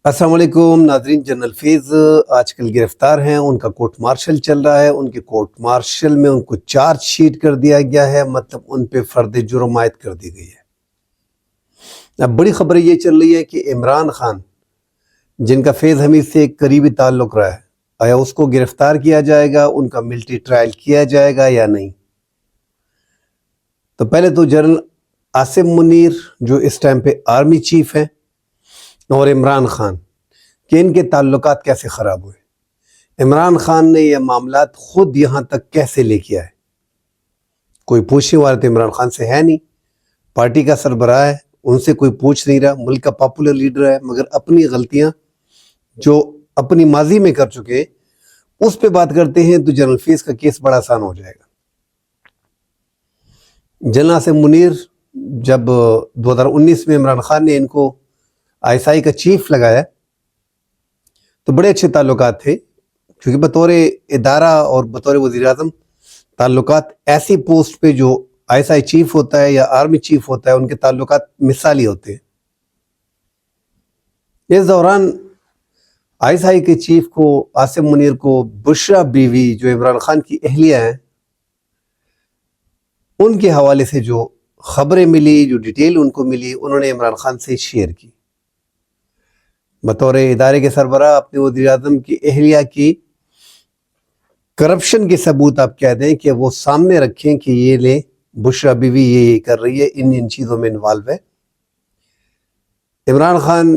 السلام علیکم ناظرین، جنرل فیض آج کل گرفتار ہیں، ان کا کورٹ مارشل چل رہا ہے۔ ان کے کورٹ مارشل میں ان کو چارج شیٹ کر دیا گیا ہے، مطلب ان پہ فرد جرم عائد کر دی گئی ہے۔ اب بڑی خبر یہ چل رہی ہے کہ عمران خان جن کا فیض حمید سے ایک قریبی تعلق رہا ہے، آیا اس کو گرفتار کیا جائے گا، ان کا ملٹری ٹرائل کیا جائے گا یا نہیں؟ تو پہلے تو جنرل عاصم منیر جو اس ٹائم پہ آرمی چیف ہیں، اور عمران خان کہ ان کے تعلقات کیسے خراب ہوئے، عمران خان نے یہ معاملات خود یہاں تک کیسے لے کے آئے؟ کوئی پوچھنے والا تو عمران خان سے ہے نہیں، پارٹی کا سربراہ ہے، ان سے کوئی پوچھ نہیں رہا، ملک کا پاپولر لیڈر ہے، مگر اپنی غلطیاں جو اپنی ماضی میں کر چکے اس پہ بات کرتے ہیں تو جنرل فیض کا کیس بڑا آسان ہو جائے گا۔ جنرل عاصم منیر جب 2019 میں عمران خان نے ان کو ISI کا چیف لگایا تو بڑے اچھے تعلقات تھے، کیونکہ بطور ادارہ اور بطور وزیر اعظم تعلقات ایسی پوسٹ پہ جو ISI چیف ہوتا ہے یا آرمی چیف ہوتا ہے ان کے تعلقات مثالی ہوتے ہیں۔ اس دوران ISI کے چیف کو عاصم منیر کو بشرا بیوی جو عمران خان کی اہلیہ ہیں ان کے حوالے سے جو خبریں ملی، جو ڈیٹیل ان کو ملی، انہوں نے عمران خان سے شیئر کی۔ بطور ادارے کے سربراہ اپنے وزیر اعظم کی اہلیہ کی کرپشن کے ثبوت آپ کہہ دیں کہ وہ سامنے رکھیں کہ یہ لے بشرا بیوی یہ کر رہی ہے، ان چیزوں میں انوالو ہے۔ عمران خان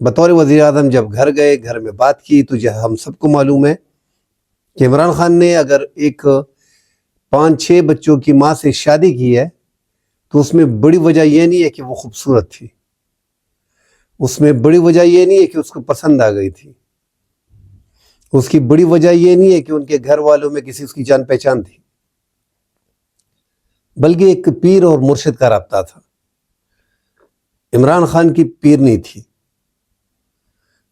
بطور وزیر اعظم جب گھر گئے، گھر میں بات کی تو ہم سب کو معلوم ہے کہ عمران خان نے اگر ایک 5-6 بچوں کی ماں سے شادی کی ہے تو اس میں بڑی وجہ یہ نہیں ہے کہ وہ خوبصورت تھی، اس میں بڑی وجہ یہ نہیں ہے کہ اس کو پسند آ گئی تھی، اس کی بڑی وجہ یہ نہیں ہے کہ ان کے گھر والوں میں کسی اس کی جان پہچان تھی، بلکہ ایک پیر اور مرشد کا رابطہ تھا۔ عمران خان کی پیرنی تھی،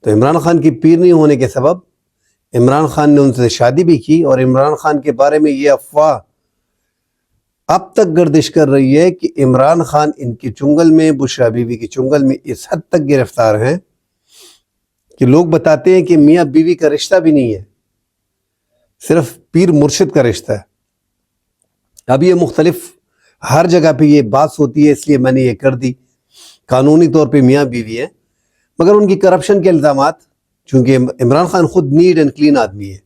تو عمران خان کی پیرنی ہونے کے سبب عمران خان نے ان سے شادی بھی کی، اور عمران خان کے بارے میں یہ افواہ اب تک گردش کر رہی ہے کہ عمران خان ان کے چنگل میں، بشرا بیوی کے چنگل میں اس حد تک گرفتار ہیں کہ لوگ بتاتے ہیں کہ میاں بیوی کا رشتہ بھی نہیں ہے، صرف پیر مرشد کا رشتہ ہے۔ اب یہ مختلف ہر جگہ پہ یہ بات ہوتی ہے، اس لیے میں نے یہ کر دی، قانونی طور پہ میاں بیوی ہے، مگر ان کی کرپشن کے الزامات، چونکہ عمران خان خود نیٹ اینڈ کلین آدمی ہے،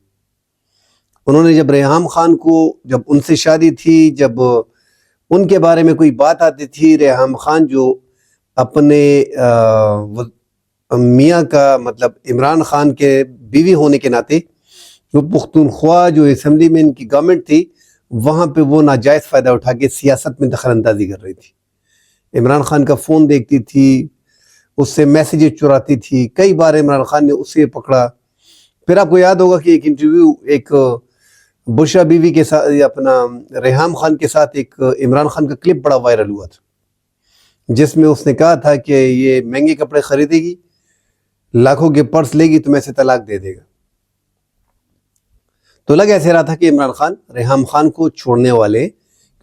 انہوں نے جب ریحام خان کو، جب ان سے شادی تھی، جب ان کے بارے میں کوئی بات آتی تھی، ریحام خان جو اپنے میاں کا مطلب عمران خان کے بیوی ہونے کے ناطے جو پختونخوا جو اسمبلی میں ان کی گورنمنٹ تھی وہاں پہ وہ ناجائز فائدہ اٹھا کے سیاست میں دخل اندازی کر رہی تھی، عمران خان کا فون دیکھتی تھی، اس سے میسیجز چراتی تھی، کئی بار عمران خان نے اسے پکڑا۔ پھر آپ کو یاد ہوگا کہ ایک انٹرویو ایک بشرا بیوی کے ساتھ، اپنا ریحام خان کے ساتھ ایک عمران خان کا کلپ بڑا وائرل ہوا تھا، جس میں اس نے کہا تھا کہ یہ مہنگے کپڑے خریدے گی، لاکھوں کے پرس لے گی تو میں سے طلاق دے دے گا۔ تو لگ ایسے رہا تھا کہ عمران خان ریحام خان کو چھوڑنے والے،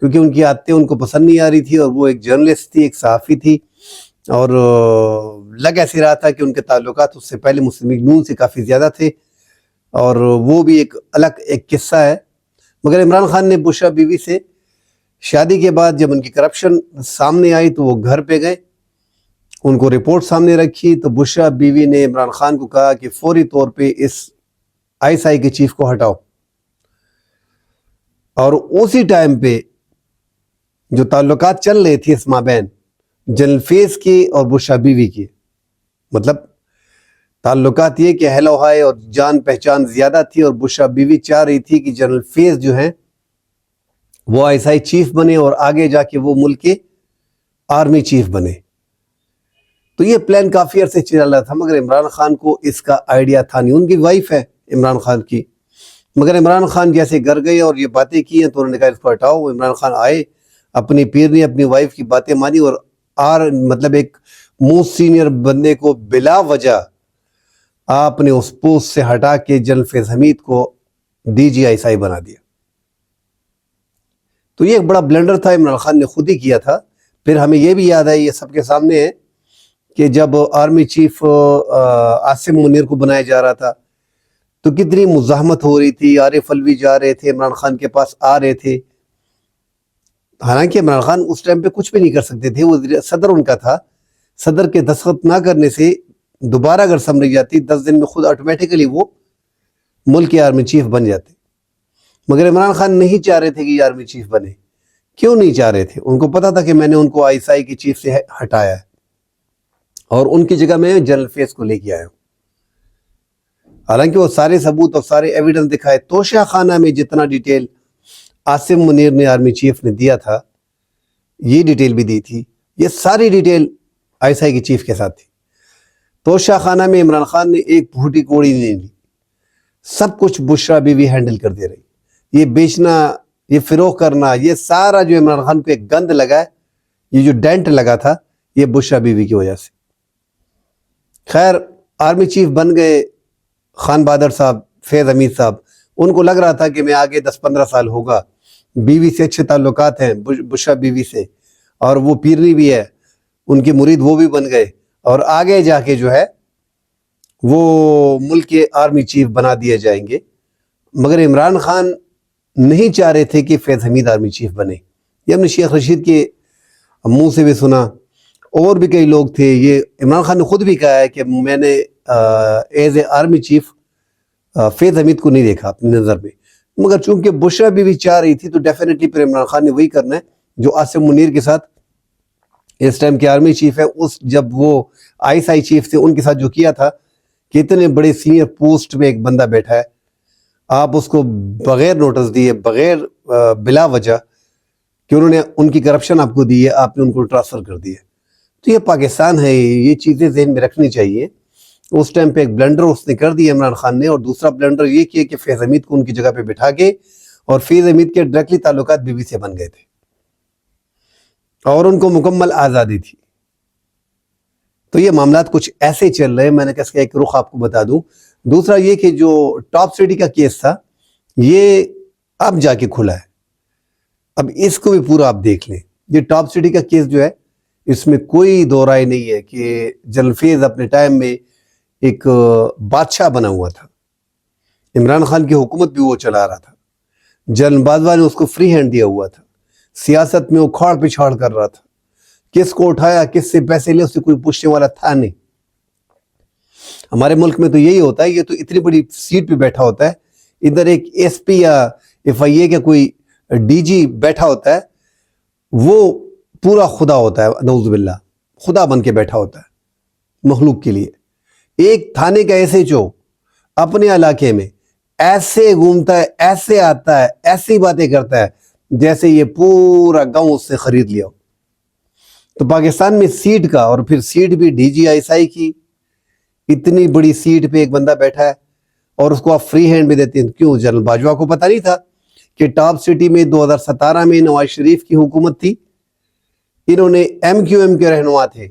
کیونکہ ان کی عادتیں ان کو پسند نہیں آ رہی تھی، اور وہ ایک جرنلسٹ تھی، ایک صحافی تھی، اور لگ ایسے رہا تھا کہ ان کے تعلقات اس سے پہلے مسلم لیگ نون سے کافی زیادہ تھے، اور وہ بھی ایک الگ ایک قصہ ہے۔ مگر عمران خان نے بشرا بیوی سے شادی کے بعد جب ان کی کرپشن سامنے آئی تو وہ گھر پہ گئے، ان کو رپورٹ سامنے رکھی، تو بشرا بیوی نے عمران خان کو کہا کہ فوری طور پہ اس ISI کے چیف کو ہٹاؤ، اور اسی ٹائم پہ جو تعلقات چل رہے تھے اس مابین جنرل فیض کی اور بشرا بیوی کی، مطلب تعلقات یہ کہ ہیلو ہائے اور جان پہچان زیادہ تھی، اور بشرا بیوی چاہ رہی تھی کہ جنرل فیض جو ہیں وہ ISI چیف بنے اور آگے جا کے وہ ملک کے آرمی چیف بنے۔ تو یہ پلان کافی عرصے چل رہا تھا، مگر عمران خان کو اس کا آئیڈیا تھا نہیں۔ ان کی وائف ہے عمران خان کی، مگر عمران خان جیسے گھر گئے اور یہ باتیں کی ہیں تو انہوں نے کہا اس کو ہٹاؤ۔ عمران خان آئے، اپنی پیرنی اپنی وائف کی باتیں مانی، اور مطلب ایک موسٹ سینئر بندے کو بلا وجہ آپ نے اس پوسٹ سے ہٹا کے جنرل فیض حمید کو DG ISI بنا دیا۔ تو یہ ایک بڑا بلنڈر تھا، عمران خان نے خود ہی کیا تھا۔ پھر ہمیں یہ بھی یاد ہے، یہ سب کے سامنے ہے کہ جب آرمی چیف عاصم منیر کو بنایا جا رہا تھا تو کتنی مزاحمت ہو رہی تھی، عارف الوی جا رہے تھے عمران خان کے پاس، آ رہے تھے، حالانکہ عمران خان اس ٹائم پہ کچھ بھی نہیں کر سکتے تھے، وہ صدر ان کا تھا، صدر کے دستخط نہ کرنے سے دوبارہ اگر سمجھ جاتی 10 دن میں خود آٹومیٹیکلی وہ ملک کے آرمی چیف بن جاتے، مگر عمران خان نہیں چاہ رہے تھے کہ یہ آرمی چیف بنے۔ کیوں نہیں چاہ رہے تھے؟ ان کو پتا تھا کہ میں نے ان کو ISI کی چیف سے ہٹایا ہے اور ان کی جگہ میں جنرل فیس کو لے کے آیا ہوں، حالانکہ وہ سارے ثبوت اور سارے ایویڈنس دکھائے۔ توشہ خانہ میں جتنا ڈیٹیل عاصم منیر نے آرمی چیف نے دیا تھا، یہ ڈیٹیل بھی دی تھی، یہ ساری ڈیٹیل ISI کی چیف کے ساتھ تھی۔ توشہ خانہ میں عمران خان نے ایک پھوٹی کوڑی نہیں لی، سب کچھ بشرا بیوی ہینڈل کر دے رہی، یہ بیچنا، یہ فروغ کرنا، یہ سارا جو عمران خان کو ایک گند لگا ہے، یہ جو ڈینٹ لگا تھا، یہ بشرا بیوی کی وجہ سے۔ خیر آرمی چیف بن گئے خان بہادر صاحب، فیض حمید صاحب، ان کو لگ رہا تھا کہ میں آگے 10-15 سال ہوگا، بیوی سے اچھے تعلقات ہیں بشرا بیوی سے، اور وہ پیرنی بھی ہے، ان کے مرید وہ بھی بن گئے، اور آگے جا کے جو ہے وہ ملک کے آرمی چیف بنا دیے جائیں گے۔ مگر عمران خان نہیں چاہ رہے تھے کہ فیض حمید آرمی چیف بنے، یہ ہم نے شیخ رشید کے منہ سے بھی سنا، اور بھی کئی لوگ تھے، یہ عمران خان نے خود بھی کہا ہے کہ میں نے ایز اے آرمی چیف فیض حمید کو نہیں دیکھا اپنی نظر میں، مگر چونکہ بشرا بھی چاہ رہی تھی تو ڈیفینیٹلی پھر عمران خان نے وہی کرنا ہے جو عاصم منیر کے ساتھ اس ٹائم کے آرمی چیف ہے، جب وہ ISI چیف تھے ان کے ساتھ جو کیا تھا کہ اتنے بڑے سینئر پوسٹ میں ایک بندہ بیٹھا ہے، آپ اس کو بغیر نوٹس دیے، بغیر بلا وجہ کہ انہوں نے ان کی کرپشن آپ کو دی ہے، آپ نے ان کو ٹرانسفر کر دیا۔ تو یہ پاکستان ہے، یہ چیزیں ذہن میں رکھنی چاہیے۔ اس ٹائم پہ ایک بلنڈر اس نے کر دیا عمران خان نے، اور دوسرا بلنڈر یہ کیا کہ فیض حمید کو ان کی جگہ پہ بٹھا کے، اور فیض حمید کے ڈائریکٹلی تعلقات بیوی سے بن گئے تھے اور ان کو مکمل آزادی تھی۔ تو یہ معاملات کچھ ایسے چل رہے ہیں، میں نے کہا ایک رخ آپ کو بتا دوں۔ دوسرا یہ کہ جو ٹاپ سٹی کا کیس تھا، یہ اب جا کے کھلا ہے، اب اس کو بھی پورا آپ دیکھ لیں۔ یہ ٹاپ سٹی کا کیس جو ہے، اس میں کوئی دو رائے نہیں ہے کہ جنرل فیض اپنے ٹائم میں ایک بادشاہ بنا ہوا تھا، عمران خان کی حکومت بھی وہ چلا رہا تھا، جنرل باجوہ نے اس کو فری ہینڈ دیا ہوا تھا، سیاست میں وہ کھاڑ پچھاڑ کر رہا تھا، کس کو اٹھایا، کس سے پیسے لے، اس سے کوئی پوچھنے والا تھا نہیں۔ ہمارے ملک میں تو یہی ہوتا ہے، یہ تو اتنی بڑی سیٹ پہ بیٹھا ہوتا ہے، ادھر ایک SP یا FIA کا کوئی DG بیٹھا ہوتا ہے، وہ پورا خدا ہوتا ہے، نعوذ باللہ، خدا بن کے بیٹھا ہوتا ہے مخلوق کے لیے۔ ایک تھانے کا SHO اپنے علاقے میں ایسے گھومتا ہے، ایسے آتا ہے، ایسی باتیں کرتا ہے جیسے یہ پورا گاؤں اس سے خرید لیا ہو۔ تو پاکستان میں سیٹ کا، اور پھر سیٹ بھی DG ISI کی، اتنی بڑی سیٹ پہ ایک بندہ بیٹھا ہے اور اس کو آپ فری ہینڈ بھی دیتے ہیں۔ کیوں؟ جنرل باجوہ کو پتہ نہیں تھا کہ ٹاپ سٹی میں 2017 میں نواز شریف کی حکومت تھی، انہوں نے MQM کے رہنما تھے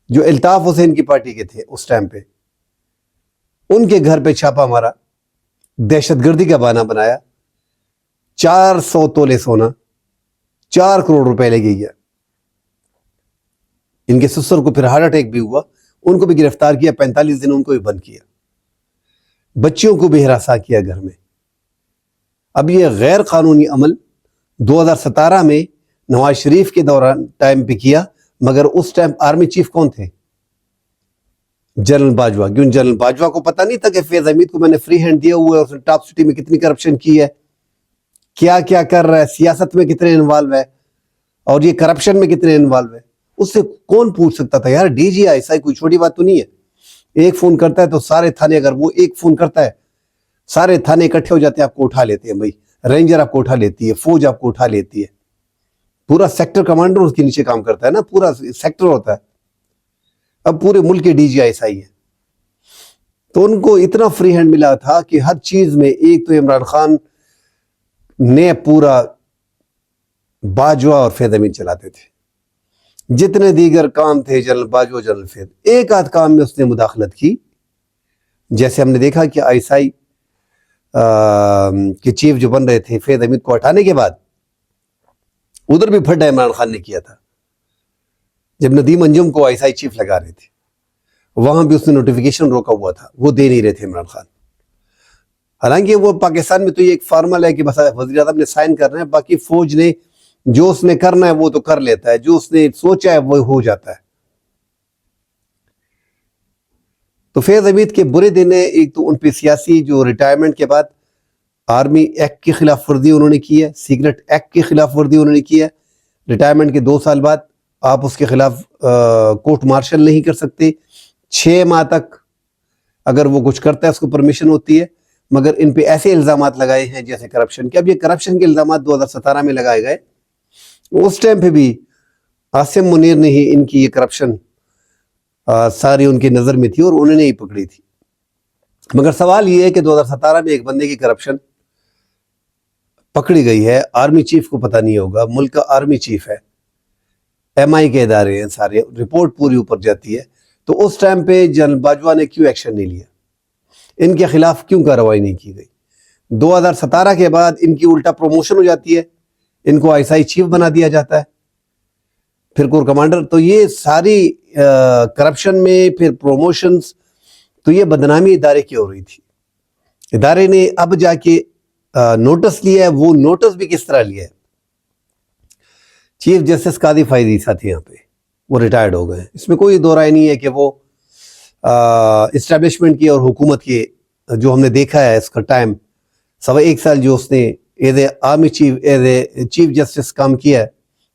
جو الطاف حسین کی پارٹی کے تھے اس ٹائم پہ، ان کے گھر پہ چھاپا مارا، دہشت گردی کا بہانہ بنایا، 400 تولے سونا، 4 کروڑ روپے لے گیا۔ ان کے سسر کو پھر ہارٹ اٹیک بھی ہوا، ان کو بھی گرفتار کیا، 45 دن ان کو بھی بند کیا، بچیوں کو بھی ہراساں کیا گھر میں۔ اب یہ غیر قانونی عمل 2017 میں نواز شریف کے دوران ٹائم پہ کیا، مگر اس ٹائم آرمی چیف کون تھے؟ جنرل باجوہ۔ کیوں؟ جنرل باجوہ کو پتہ نہیں تھا کہ فیض حمید کو میں نے فری ہینڈ دیا ہوا ہے، اس نے ٹاپ سٹی میں کتنی کرپشن کی ہے، کیا کیا کر رہا ہے، سیاست میں کتنے انوالو ہے، اور یہ کرپشن میں کتنے انوالو ہے۔ اس سے کون پوچھ سکتا تھا؟ یار DG ISI کوئی چھوٹی بات تو نہیں ہے، ایک فون کرتا ہے تو سارے تھانے، اگر وہ ایک فون کرتا ہے سارے تھانے اکٹھے ہو جاتے ہیں، آپ کو اٹھا لیتے ہیں، بھائی رینجر آپ کو اٹھا لیتی ہے، فوج آپ کو اٹھا لیتی ہے، پورا سیکٹر کمانڈر اس کے نیچے کام کرتا ہے نا، پورا سیکٹر ہوتا ہے۔ اب پورے ملک کے DG ISI ہیں، تو ان کو اتنا فری ہینڈ ملا تھا کہ ہر چیز میں، ایک تو عمران خان نے پورا باجوہ اور فیض حمید چلاتے تھے، جتنے دیگر کام تھے جنرل باجوہ، جنرل فیض، ایک آدھ کام میں اس نے مداخلت کی، جیسے ہم نے دیکھا کہ ISI کے چیف جو بن رہے تھے فیض حمید کو ہٹانے کے بعد، ادھر بھی پھڈا عمران خان نے کیا تھا جب ندیم انجم کو ISI چیف لگا رہے تھے۔ وہاں بھی اس نے نوٹیفیکیشن روکا ہوا تھا، وہ دے نہیں رہے تھے عمران خان. حالانکہ وہ پاکستان میں تو یہ ایک فارمل ہے کہ بس وزیر اعظم نے سائن کرنا ہے، باقی فوج نے جو اس نے کرنا ہے وہ تو کر لیتا ہے، جو اس نے سوچا ہے وہ ہو جاتا ہے. تو فیض حمید کے برے دن ہیں. ایک تو ان پہ سیاسی جو ریٹائرمنٹ کے بعد آرمی ایکٹ کی خلاف ورزی انہوں نے کی ہے، سیکرٹ ایکٹ کی خلاف ورزی انہوں نے کی ہے. ریٹائرمنٹ کے 2 سال بعد آپ اس کے خلاف کورٹ مارشل نہیں کر سکتے. 6 ماہ تک اگر وہ کچھ کرتا ہے اس کو پرمیشن ہوتی ہے. مگر ان پہ ایسے الزامات لگائے ہیں جیسے کرپشن کے. اب یہ کرپشن کے الزامات 2017 میں لگائے گئے. اس ٹائم پہ بھی عاصم منیر نے ہی ان کی یہ کرپشن ساری ان کی نظر میں تھی اور انہوں نے ہی پکڑی تھی. مگر سوال یہ ہے کہ 2017 میں ایک بندے کی کرپشن پکڑی گئی ہے، آرمی چیف کو پتہ نہیں ہوگا، ملک کا آرمی چیف ہے، ایم آئی کے ادارے ہیں سارے، رپورٹ پوری اوپر جاتی ہے. تو اس ٹائم پہ جنرل باجوہ نے کیوں ایکشن نہیں لیا؟ ان کے خلاف کیوں کارروائی نہیں کی گئی؟ 2017 کے بعد ان کی الٹا پروموشن ہو جاتی ہے، ان کو آئی ایس آئی چیف بنا دیا جاتا ہے، پھر کور کمانڈر. تو یہ ساری کرپشن میں پھر پروموشنز، تو یہ بدنامی ادارے کی ہو رہی تھی. ادارے نے اب جا کے نوٹس لیا ہے. وہ نوٹس بھی کس طرح لیا ہے؟ چیف جسٹس قاضی فائز عیسیٰ تھے یہاں پہ، وہ ریٹائرڈ ہو گئے. اس میں کوئی دو رائے نہیں ہے کہ وہ اسٹیبلشمنٹ کی اور حکومت کی جو ہم نے دیکھا ہے اس کا ٹائم 1.25 سال جو اس نے as a army chief, as a chief justice کام کیا ہے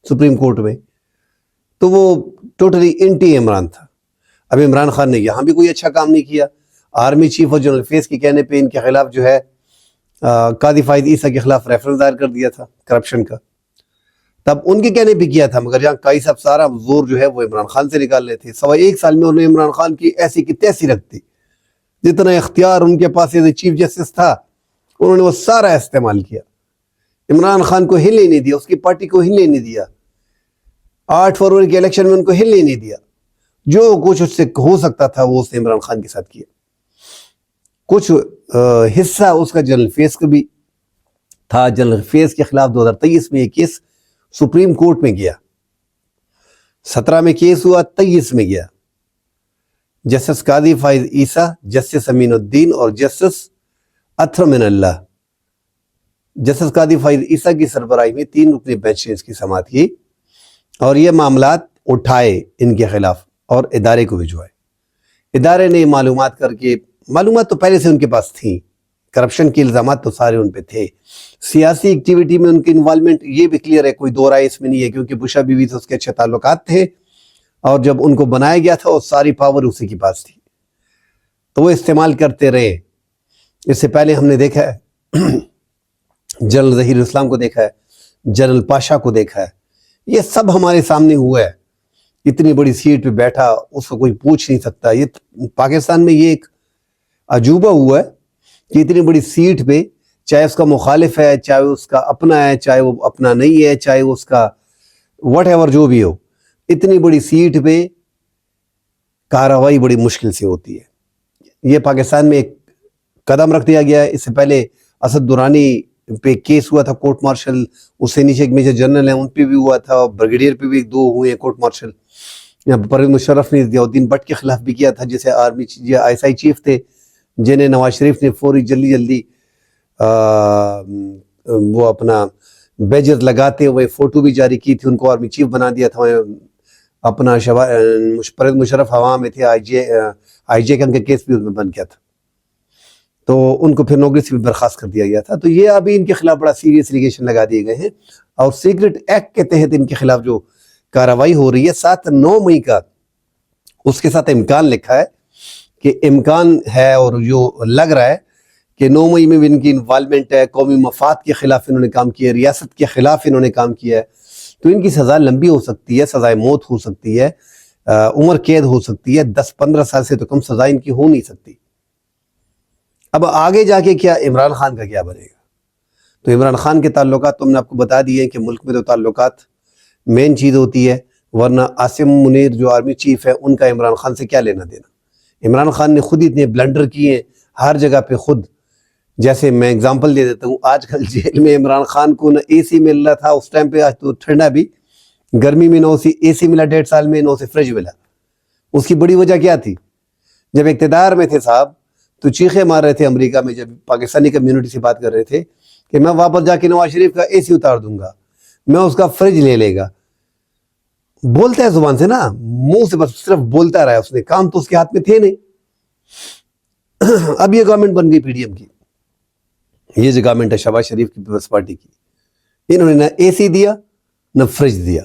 سپریم کورٹ میں، تو وہ ٹوٹلی انٹی عمران تھا. اب عمران خان نے یہاں بھی کوئی اچھا کام نہیں کیا. آرمی چیف اور جنرل افیئرز کے کہنے پہ ان کے خلاف جو ہے قاضی فائز عیسیٰ کے خلاف ریفرنس دائر کر دیا تھا کرپشن کا. تب ان کے کہنے پہ کیا تھا، مگر یہاں قاضی صاحب سارا زور جو ہے وہ عمران خان سے نکال رہے تھے. 1.25 سال میں انہوں نے عمران خان کی ایسی کی تیسی رکھ دی. جتنا اختیار ان کے پاس ایز اے چیف جسٹس تھا انہوں نے وہ سارا استعمال کیا. عمران خان کو ہلنے نہیں دیا، اس کی پارٹی کو ہلنے نہیں دیا. 8 فروری کے الیکشن میں ان کو ہلنے نہیں دیا. جو کچھ اس سے ہو سکتا تھا وہ اس نے عمران خان کے ساتھ کیا. کچھ حصہ اس کا جنرل افیئرز کا بھی تھا. جنرل افیئرز کے خلاف 2023 میں یہ کیس سپریم کورٹ میں گیا. 17 میں کیس ہوا، 23 میں گیا. جسٹس قاضی فائز عیسیٰ، جسٹس امین الدین اور جسٹس اطہر من اللہ، جسٹس قاضی فائز عیسیٰ کی سربراہی میں 3 رکنی بینچ نے اس کی سماعت کی اور یہ معاملات اٹھائے ان کے خلاف اور ادارے کو بھجوائے. ادارے نے معلومات کر کے، معلومات تو پہلے سے ان کے پاس تھیں، کرپشن کے الزامات تو سارے ان پہ تھے. سیاسی ایکٹیویٹی میں ان کی انوالومنٹ یہ بھی کلیئر ہے، کوئی دو رائے اس میں نہیں ہے، کیونکہ بشا بیوی سے اس کے اچھے تعلقات تھے اور جب ان کو بنایا گیا تھا وہ ساری پاور اسی کے پاس تھی تو وہ استعمال کرتے رہے. اس سے پہلے ہم نے دیکھا ہے جنرل ظہیر اسلام کو دیکھا ہے، جنرل پاشا کو دیکھا ہے، یہ سب ہمارے سامنے ہوا ہے. اتنی بڑی سیٹ پہ بیٹھا، اس کو کوئی پوچھ نہیں سکتا. یہ پاکستان میں یہ ایک عجوبہ ہوا ہے کہ اتنی بڑی سیٹ پہ، چاہے اس کا مخالف ہے، چاہے اس کا اپنا ہے، چاہے وہ اپنا نہیں ہے، چاہے اس کا واٹ ایور جو بھی ہو، اتنی بڑی سیٹ پہ کارروائی بڑی مشکل سے ہوتی ہے. یہ پاکستان میں ایک قدم رکھ دیا گیا ہے. اس سے پہلے اسد درانی پہ کیس ہوا تھا کورٹ مارشل، اس سے نیچے ایک میجر جنرل ہیں ان پہ بھی ہوا تھا، بریگیڈیئر پہ بھی 2 ہوئے ہیں کورٹ مارشل. پرویز مشرف نے ضیاء الدین بٹ کے خلاف بھی کیا تھا، جیسے army I S I chief تھے جنہیں نواز شریف نے فوری جلدی وہ اپنا بیجز لگاتے ہوئے فوٹو بھی جاری کی تھی، ان کو آرمی چیف بنا دیا تھا. اپنا پرویز مشرف ہوا میں تھے، آئی جے کا ان کا کیس بھی اس میں بن گیا تھا تو ان کو پھر نوکری سے بھی برخاست کر دیا گیا تھا. تو یہ ابھی ان کے خلاف بڑا سیریس لیگیشن لگا دیے گئے ہیں اور سیکرٹ ایکٹ کے تحت ان کے خلاف جو کارروائی ہو رہی ہے 7-9 مئی کا، اس کے ساتھ امکان لکھا ہے کہ امکان ہے اور جو لگ رہا ہے کہ 9 مئی میں بھی ان کی انوالومنٹ ہے. قومی مفاد کے خلاف انہوں نے کام کیا ہے، ریاست کے خلاف انہوں نے کام کیا ہے، تو ان کی سزا لمبی ہو سکتی ہے، سزائے موت ہو سکتی ہے، عمر قید ہو سکتی ہے. 10-15 سال سے تو کم سزا ان کی ہو نہیں سکتی. اب آگے جا کے کیا عمران خان کا کیا بنے گا؟ تو عمران خان کے تعلقات تو ہم نے آپ کو بتا دیے کہ ملک میں تو تعلقات مین چیز ہوتی ہے، ورنہ عاصم منیر جو آرمی چیف ہے ان کا عمران خان سے کیا لینا دینا. عمران خان نے خود اتنے بلنڈر کیے ہیں ہر جگہ پہ خود. جیسے میں اگزامپل دے دیتا ہوں، آج کل جیل میں عمران خان کو نہ اے سی مل رہا تھا اس ٹائم پہ، آج تو ٹھنڈا بھی، گرمی میں نہ اے سی ملا 1.5 سال میں، نہ اسے فریج ملا. اس کی بڑی وجہ کیا تھی؟ جب اقتدار میں تھے صاحب تو چیخے مار رہے تھے امریکہ میں، جب پاکستانی کمیونٹی سے بات کر رہے تھے کہ میں واپس جا کے نواز شریف کا اے سی اتار دوں گا، میں اس کا فریج لے گا۔ بولتا ہے زبان سے نا، منہ سے بس صرف بولتا رہا، اس نے کام تو اس کے ہاتھ میں تھے نہیں۔ اب یہ گورنمنٹ بن گئی پی ڈی ایم کی، یہ جو گورنمنٹ ہے شہباز شریف کی پیپلز پارٹی کی، انہوں نے نہ اے سی دیا نہ فریج دیا،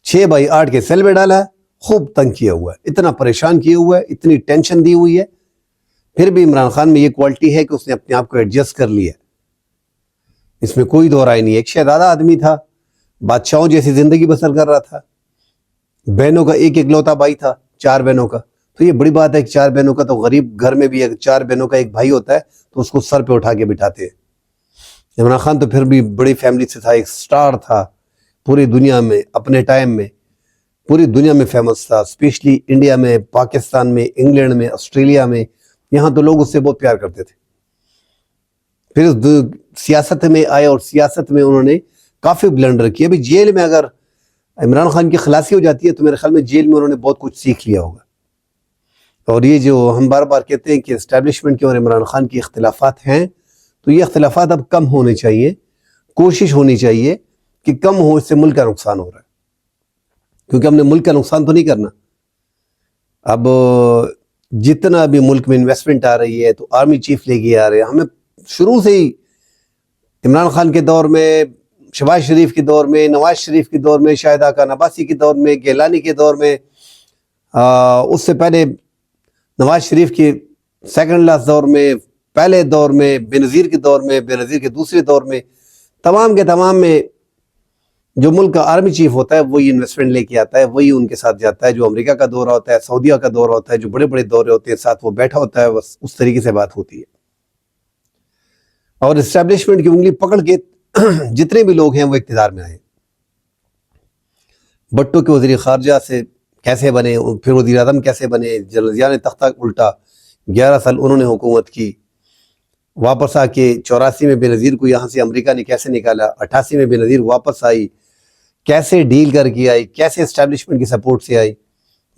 6x8 کے سیل میں ڈالا ہے، خوب تنگ کیا ہوا ہے، اتنا پریشان کیا ہوا ہے، اتنی ٹینشن دی ہوئی ہے۔ پھر بھی عمران خان میں یہ کوالٹی ہے کہ اس نے اپنے آپ کو ایڈجسٹ کر لیا، اس میں کوئی دو رائے نہیں۔ ایک شہزادہ آدمی تھا، بادشاہوں جیسی زندگی بسر کر رہا تھا، بہنوں کا ایک اکلوتا بھائی تھا، 4 بہنوں کا، تو یہ بڑی بات ہے کہ 4 بہنوں کا، تو غریب گھر میں بھی 4 بہنوں کا ایک بھائی ہوتا ہے تو اس کو سر پہ اٹھا کے بٹھاتے ہیں۔ عمران خان تو پھر بھی بڑی فیملی سے تھا، ایک سٹار تھا پوری دنیا میں، اپنے ٹائم میں پوری دنیا میں فیمس تھا، اسپیشلی انڈیا میں، پاکستان میں، انگلینڈ میں، آسٹریلیا میں، یہاں تو لوگ اس سے بہت پیار کرتے تھے۔ پھر سیاست میں آئے اور سیاست میں انہوں نے کافی بلنڈر کیا۔ ابھی جیل میں اگر عمران خان کی خلاصی ہو جاتی ہے تو میرے خیال میں جیل میں انہوں نے بہت کچھ سیکھ لیا ہوگا۔ اور یہ جو ہم بار بار کہتے ہیں کہ اسٹیبلشمنٹ کے اور عمران خان کی اختلافات ہیں، تو یہ اختلافات اب کم ہونے چاہیے، کوشش ہونی چاہیے کہ کم ہو، اس سے ملک کا نقصان ہو رہا ہے، کیونکہ ہم نے ملک کا نقصان تو نہیں کرنا۔ اب جتنا بھی ملک میں انویسٹمنٹ آ رہی ہے تو آرمی چیف لے کے آ رہے ہیں، ہمیں شروع سے ہی عمران خان کے دور میں، شہباز شریف کے دور میں، نواز شریف کے دور میں، شاہد خاقان عباسی کے دور میں، گیلانی کے دور میں، اس سے پہلے نواز شریف کے سیکنڈ لاسٹ دور میں، پہلے دور میں، بے نظیر کے دور میں، بے نظیر کے دوسرے دور میں، تمام کے تمام میں جو ملک کا آرمی چیف ہوتا ہے وہی انویسٹمنٹ لے کے آتا ہے، وہی ان کے ساتھ جاتا ہے۔ جو امریکہ کا دورہ ہوتا ہے، سعودیہ کا دورہ ہوتا ہے، جو بڑے بڑے دورے ہوتے ہیں، ساتھ وہ بیٹھا ہوتا ہے، بس اس طریقے سے بات ہوتی ہے۔ اور اسٹیبلشمنٹ کی انگلی پکڑ کے جتنے بھی لوگ ہیں وہ اقتدار میں آئے۔ بھٹو کے وزیر خارجہ سے کیسے بنے، پھر وزیر اعظم کیسے بنے، جنرل ضیاء نے تختہ الٹا، 11 سال انہوں نے حکومت کی، واپس آ کے 84 میں بے نظیر کو یہاں سے امریکہ نے کیسے نکالا، 88 میں بے نظیر واپس آئی، کیسے ڈیل کر کے آئی، کیسے اسٹیبلشمنٹ کی سپورٹ سے آئی،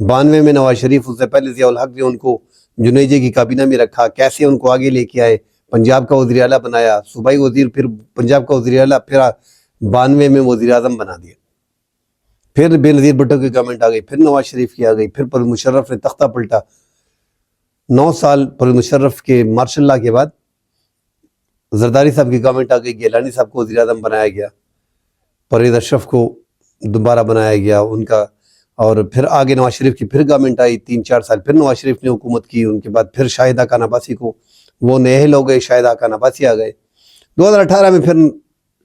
92 میں نواز شریف، اس سے پہلے ضیاء الحق نے ان کو جنیجے کی کابینہ میں رکھا، کیسے ان کو آگے لے کے آئے، پنجاب کا وزیر اعلیٰ بنایا، صوبائی وزیر، پھر پنجاب کا وزیر اعلیٰ، پھر 92 میں وزیر اعظم بنا دیا۔ پھر بے نظیر بھٹو کی گورنمنٹ آ گئی، پھر نواز شریف کی آ گئی، پھر پرویز مشرف نے تختہ پلٹا۔ 9 سال پرویز مشرف کے مارشل لا کے بعد زرداری صاحب کی گورنمنٹ آ گئی، گیلانی صاحب کو وزیر اعظم بنایا گیا، پرویز اشرف کو دوبارہ بنایا گیا ان کا، اور پھر آگے نواز شریف کی پھر گورنمنٹ آئی، 3-4 سال پھر نواز شریف نے حکومت کی، ان کے بعد پھر شاہد خاقان عباسی کو، وہ نئے ہو گئے، شاہد خاقان عباسی آ گئے، 2018 میں پھر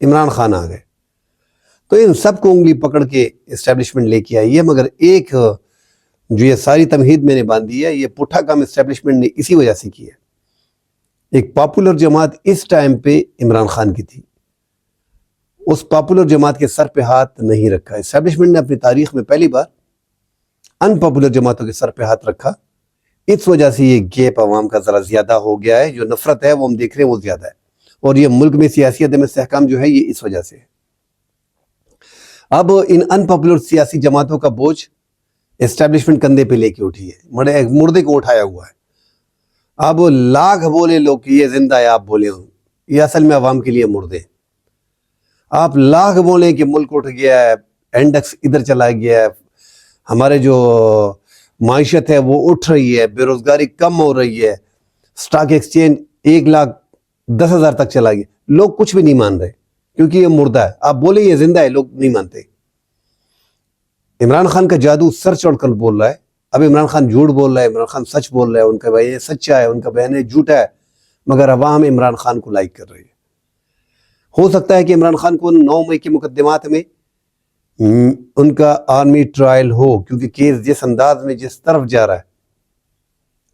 عمران خان آ گئے۔ تو ان سب کو انگلی پکڑ کے اسٹیبلشمنٹ لے کے آئی ہے، مگر ایک جو یہ ساری تمہید میں نے باندھی ہے، یہ پٹھا کام اسٹیبلشمنٹ نے اسی وجہ سے کی ہے۔ ایک پاپولر جماعت اس ٹائم پہ عمران خان کی تھی، اس پاپولر جماعت کے سر پہ ہاتھ نہیں رکھا۔ اسٹیبلشمنٹ نے اپنی تاریخ میں پہلی بار ان پاپولر جماعتوں کے سر پہ ہاتھ رکھا، اس وجہ سے یہ گیپ عوام کا ذرا زیادہ ہو گیا ہے، جو نفرت ہے وہ ہم دیکھ رہے ہیں وہ زیادہ ہے، اور یہ ملک میں سیاسی عدم استحکام جو ہے یہ اس وجہ سے ہے۔ اب ان پاپولر سیاسی جماعتوں کا بوجھ اسٹیبلشمنٹ کندھے پہ لے کے اٹھی ہے، مردے کو اٹھایا ہوا ہے۔ اب لاکھ بولے لوگ کہ یہ زندہ ہے، آپ بولے ہوں، یہ اصل میں عوام کے لیے مردے۔ آپ لاکھ بولیں کہ ملک اٹھ گیا ہے، انڈیکس ادھر چلا گیا ہے، ہمارے جو معیشت ہے وہ اٹھ رہی ہے، بے روزگاری کم ہو رہی ہے، سٹاک ایکسچینج 1,10,000 تک چلا گیا، لوگ کچھ بھی نہیں مان رہے کیونکہ یہ مردہ ہے۔ آپ بولیں یہ زندہ ہے، لوگ نہیں مانتے۔ عمران خان کا جادو سر چڑھ کر بول رہا ہے، اب عمران خان جھوٹ بول رہا ہے، عمران خان سچ بول رہا ہے، ان کا بیان سچا ہے، ان کا بیان جھوٹا ہے، مگر عوام عمران خان کو لائک کر رہی ہے۔ ہو سکتا ہے کہ عمران خان کو 9 مئی کے مقدمات میں ان کا آرمی ٹرائل ہو، کیونکہ کیس جس انداز میں جس طرف جا رہا ہے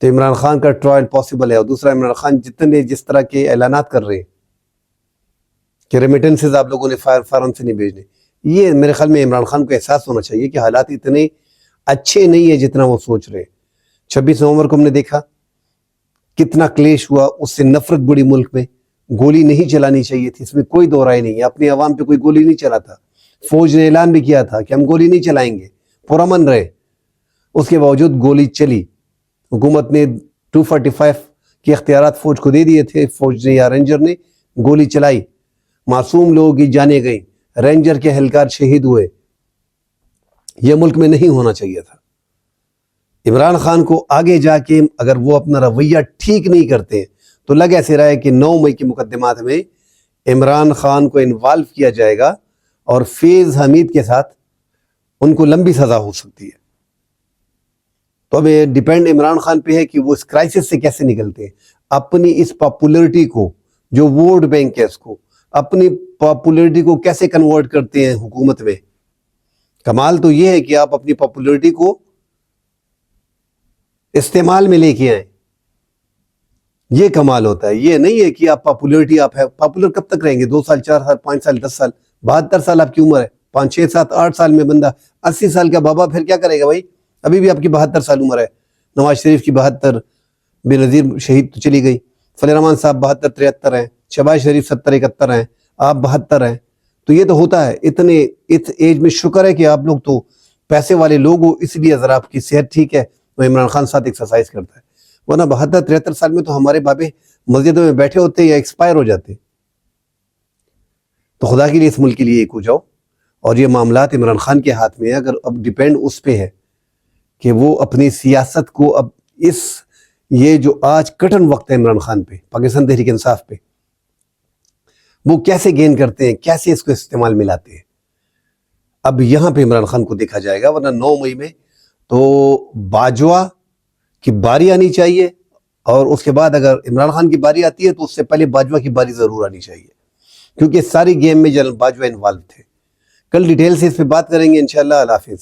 تو عمران خان کا ٹرائل پاسبل ہے۔ اور دوسرا، عمران خان جس طرح کے اعلانات کر رہے ہیں کہ ریمیٹنسز آپ لوگوں نے فارم سے نہیں بھیجنے، یہ میرے خیال میں عمران خان کو احساس ہونا چاہیے کہ حالات اتنے اچھے نہیں ہیں جتنا وہ سوچ رہے ہیں۔ 26 نومبر کو ہم نے دیکھا کتنا کلیش ہوا، اس سے نفرت بڑی ملک میں، گولی نہیں چلانی چاہیے تھی، اس میں کوئی دو رائے نہیں ہے، اپنے عوام پہ کوئی گولی نہیں چلاتا۔ فوج نے اعلان بھی کیا تھا کہ ہم گولی نہیں چلائیں گے، پرامن رہے، اس کے باوجود گولی چلی، حکومت نے 245 کے اختیارات فوج کو دے دیے تھے، فوج نے یا رینجر نے گولی چلائی، معصوم لوگوں کی جانیں گئیں، رینجر کے اہلکار شہید ہوئے. یہ ملک میں نہیں ہونا چاہیے تھا. عمران خان کو آگے جا کے اگر وہ اپنا رویہ ٹھیک نہیں کرتے تو لگ ایسے رہا ہے کہ 9 مئی کے مقدمات میں عمران خان کو انوالو کیا جائے گا اور فیض حمید کے ساتھ ان کو لمبی سزا ہو سکتی ہے. تو اب یہ ڈیپینڈ عمران خان پہ ہے کہ وہ اس کرائسس سے کیسے نکلتے ہیں. اپنی اس پاپولرٹی کو، جو ووٹ بینک ہے، اس کو اپنی پاپولرٹی کو کیسے کنورٹ کرتے ہیں حکومت میں. کمال تو یہ ہے کہ آپ اپنی پاپولرٹی کو استعمال میں لے کے آئیں. یہ کمال ہوتا ہے. یہ نہیں ہے کہ آپ پاپولرٹی آپ ہے. پاپولر کب تک رہیں گے؟ 2 سال، 4 سال، 5 سال، 10 سال، 72 سال آپ کی عمر ہے. 5، 6، 7، 8 سال میں بندہ 80 سال کا بابا پھر کیا کرے گا بھائی؟ ابھی بھی آپ کی 72 سال عمر ہے. نواز شریف کی 72، بے نظیر شہید تو چلی گئی، فضل الرحمان صاحب 72، 73 ہیں، شہباز شریف 70، 71 ہیں، آپ 72 ہیں. تو یہ تو ہوتا ہے. اتنے اس ایج میں شکر ہے کہ آپ لوگ تو پیسے والے لوگ ہو، اس لیے ذرا آپ کی صحت ٹھیک ہے. تو عمران خان ساتھ ایکسرسائز کرتا ہے، ورنہ 72، 73 سال میں تو ہمارے بابے مسجدوں میں بیٹھے ہوتے یا ایکسپائر ہو جاتے. تو خدا کے لیے اس ملک کے لیے ایک ہو جاؤ. اور یہ معاملات عمران خان کے ہاتھ میں ہے. اگر اب ڈیپینڈ اس پہ ہے کہ وہ اپنی سیاست کو اب یہ جو آج کٹن وقت ہے عمران خان پہ، پاکستان تحریک انصاف پہ، وہ کیسے گین کرتے ہیں، کیسے اس کو استعمال میں لاتے ہیں. اب یہاں پہ عمران خان کو دیکھا جائے گا. ورنہ 9 مئی میں تو باجوہ کی باری آنی چاہیے، اور اس کے بعد اگر عمران خان کی باری آتی ہے تو اس سے پہلے باجوہ کی باری ضرور آنی چاہیے، کیونکہ ساری گیم میں جنرل باجوہ انوالو تھے. کل ڈیٹیل سے اس پہ بات کریں گے انشاءاللہ. اللہ حافظ.